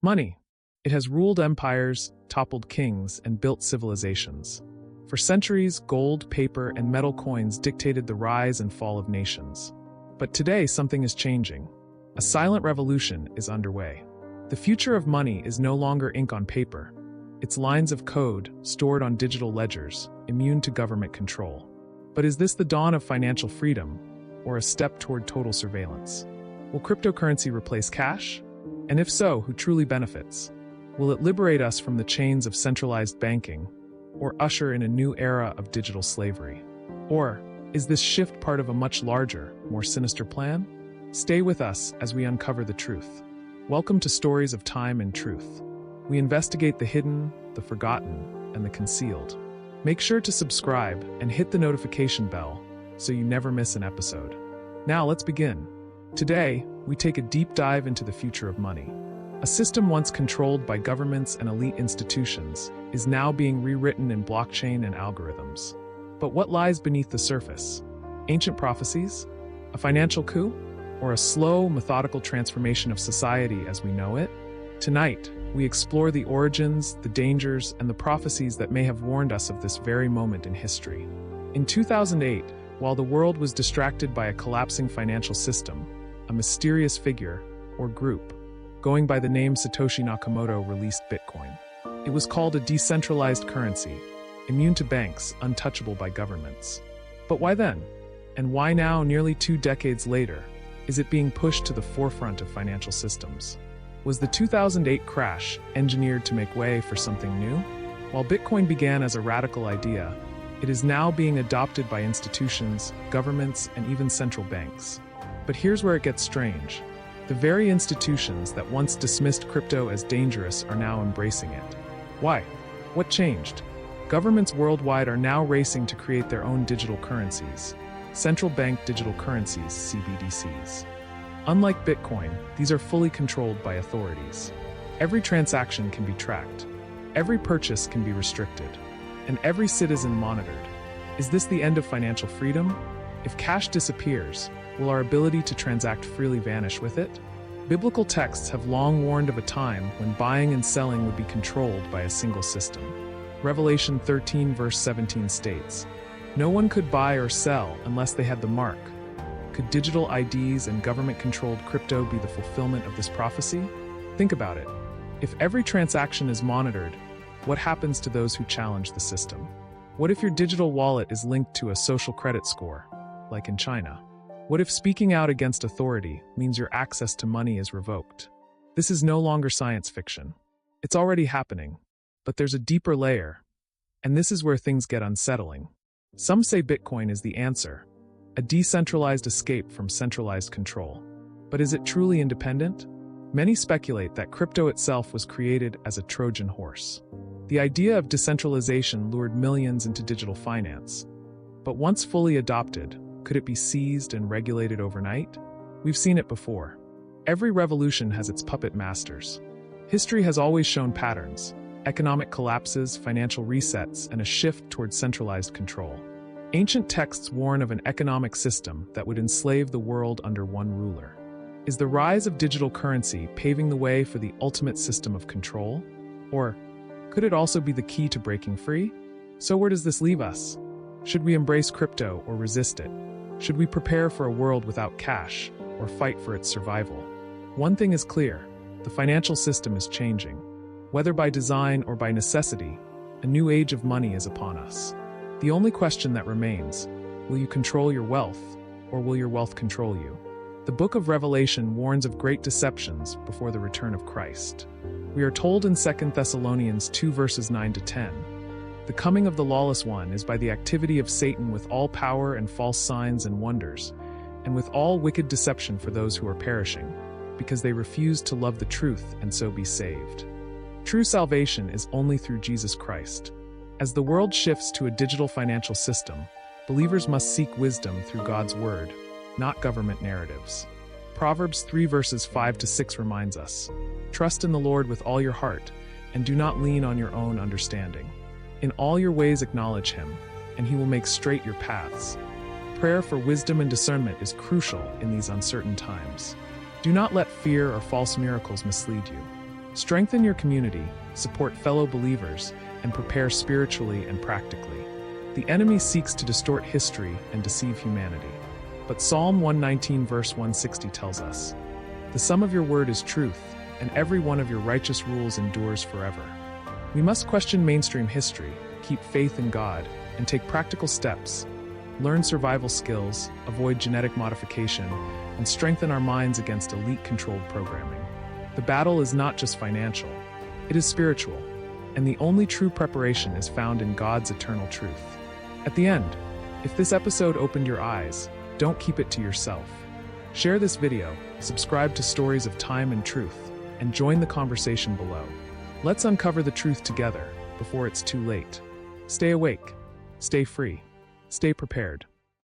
Money. It has ruled empires, toppled kings, and built civilizations. For centuries, gold, paper, and metal coins dictated the rise and fall of nations. But today, something is changing. A silent revolution is underway. The future of money is no longer ink on paper. It's lines of code stored on digital ledgers, immune to government control. But is this the dawn of financial freedom, or a step toward total surveillance? Will cryptocurrency replace cash? And if so, who truly benefits? Will it liberate us from the chains of centralized banking, or usher in a new era of digital slavery? Or is this shift part of a much larger, more sinister plan? Stay with us as we uncover the truth. Welcome to Stories of Time and Truth. We investigate the hidden, the forgotten, and the concealed. Make sure to subscribe and hit the notification bell so you never miss an episode. Now let's begin. Today, we take a deep dive into the future of money. A system once controlled by governments and elite institutions is now being rewritten in blockchain and algorithms. But what lies beneath the surface? Ancient prophecies? A financial coup? Or a slow, methodical transformation of society as we know it? Tonight, we explore the origins, the dangers, and the prophecies that may have warned us of this very moment in history. In 2008, while the world was distracted by a collapsing financial system, a mysterious figure, or group, going by the name Satoshi Nakamoto released Bitcoin. It was called a decentralized currency, immune to banks, untouchable by governments. But why then? And why now, nearly 2 decades later, is it being pushed to the forefront of financial systems? Was the 2008 crash engineered to make way for something new? While Bitcoin began as a radical idea, it is now being adopted by institutions, governments, and even central banks. But here's where it gets strange. The very institutions that once dismissed crypto as dangerous are now embracing it. Why? What changed? Governments worldwide are now racing to create their own digital currencies. Central Bank Digital Currencies, CBDCs. Unlike Bitcoin, these are fully controlled by authorities. Every transaction can be tracked. Every purchase can be restricted. And every citizen monitored. Is this the end of financial freedom? If cash disappears, will our ability to transact freely vanish with it? Biblical texts have long warned of a time when buying and selling would be controlled by a single system. Revelation 13 verse 17 states, "No one could buy or sell unless they had the mark." Could digital IDs and government-controlled crypto be the fulfillment of this prophecy? Think about it. If every transaction is monitored, what happens to those who challenge the system? What if your digital wallet is linked to a social credit score, like in China? What if speaking out against authority means your access to money is revoked? This is no longer science fiction. It's already happening, but there's a deeper layer, and this is where things get unsettling. Some say Bitcoin is the answer, a decentralized escape from centralized control. But is it truly independent? Many speculate that crypto itself was created as a Trojan horse. The idea of decentralization lured millions into digital finance. But once fully adopted, could it be seized and regulated overnight? We've seen it before. Every revolution has its puppet masters. History has always shown patterns: economic collapses, financial resets, and a shift towards centralized control. Ancient texts warn of an economic system that would enslave the world under one ruler. Is the rise of digital currency paving the way for the ultimate system of control? Or could it also be the key to breaking free? So where does this leave us? Should we embrace crypto or resist it? Should we prepare for a world without cash or fight for its survival? One thing is clear: the financial system is changing. Whether by design or by necessity, a new age of money is upon us. The only question that remains: will you control your wealth, or will your wealth control you? The book of Revelation warns of great deceptions before the return of Christ. We are told in 2 Thessalonians 2 verses 9 to 10, "The coming of the lawless one is by the activity of Satan with all power and false signs and wonders, and with all wicked deception for those who are perishing, because they refuse to love the truth and so be saved." True salvation is only through Jesus Christ. As the world shifts to a digital financial system, believers must seek wisdom through God's word, not government narratives. Proverbs 3 verses 5 to 6 reminds us, "Trust in the Lord with all your heart, and do not lean on your own understanding. In all your ways acknowledge him, and he will make straight your paths." Prayer for wisdom and discernment is crucial in these uncertain times. Do not let fear or false miracles mislead you. Strengthen your community, support fellow believers, and prepare spiritually and practically. The enemy seeks to distort history and deceive humanity. But Psalm 119 verse 160 tells us, "The sum of your word is truth, and every one of your righteous rules endures forever." We must question mainstream history, keep faith in God, and take practical steps. Learn survival skills, avoid genetic modification, and strengthen our minds against elite-controlled programming. The battle is not just financial, it is spiritual, and the only true preparation is found in God's eternal truth. At the end, if this episode opened your eyes, don't keep it to yourself. Share this video, subscribe to Stories of Time and Truth, and join the conversation below. Let's uncover the truth together before it's too late. Stay awake, stay free, stay prepared.